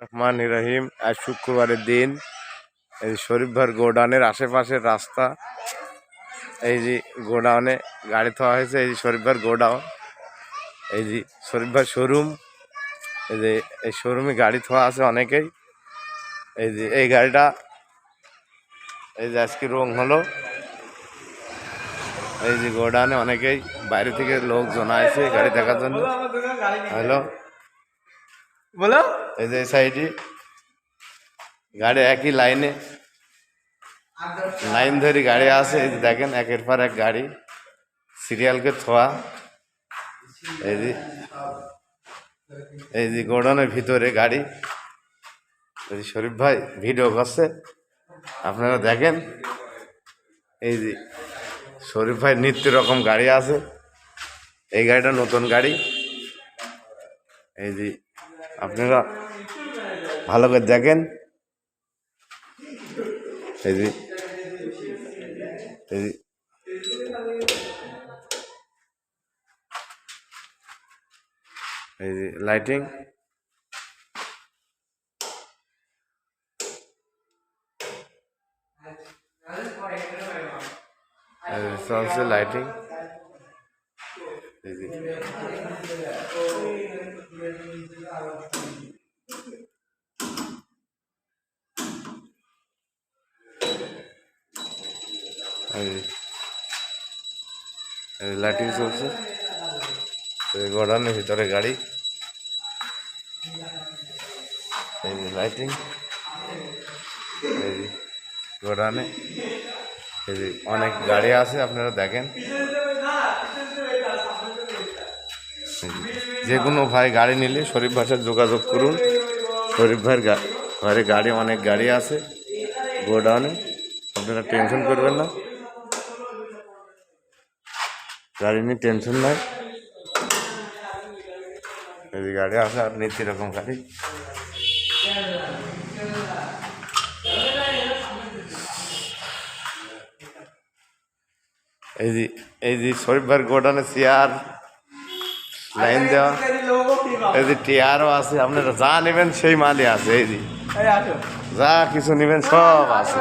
রহমান রহিম। আজ শুক্রবারের দিন। এই শরীফ ভাইয়ের গোডাউনের আশেপাশের রাস্তা। এই যে গোডাউনে গাড়ি থোয়া হয়েছে, এই যে শরীফ ভাইয়ের গোডাউন, এই যে শরীফ ভাইয়ের শোরুম। এই যে এই শোরুমে গাড়ি থোয়া আছে অনেকেই। এই যে এই গাড়িটা এই যে আজকে রং হলো। এই যে গোডাউনে অনেকেই বাইরে থেকে লোকজন আসে গাড়ি দেখার জন্য। হ্যালো বলো। এই যে সাইডে গাড়ি একই লাইন ধরে গাড়ি আছে। এই যে দেখেন একের পর এক গাড়ি সিরিয়ালকে ছোঁয়া। এই যে গোডাউনের ভিতরে গাড়ি। এই যে শরীফ ভাই ভিডিও করছে, আপনারা দেখেন। এই যে শরীফ ভাই নিত্য রকম গাড়ি আছে। এই গাড়িটা নতুন গাড়ি। এই যে আপনারা ভালো করে দেখেন। এই যে এই যে লাইটিং, চলছে লাইটিং। এই যে লাইটিং চলছে। গোডাউনের ভিতরে গাড়ি। এই যে লাইটিং। এই যে গোডাউনে এই যে অনেক গাড়ি আছে, আপনারা দেখেন। যে কোনো ভাই গাড়ি নিলে শরীফ ভাইয়ের সাথে যোগাযোগ করুন। শরীফ ভাইয়ের ঘরে গাড়ি অনেক গাড়ি আছে গোডাউনে, আপনারা টেনশন করবেন না। গাড়ি নিয়ে টেনশন নাই। এই যে গাড়ি আছে আর নিত্য রকম গাড়ি। এই যে শরীফ ভাইয়ের গোডাউনে চেয়ার লাইন দেওয়া। এই যে টিয়ারও আছে, আপনারা যা নেবেন সেই মালই আছে। এই যে যা কিছু নেবেন সব আছে।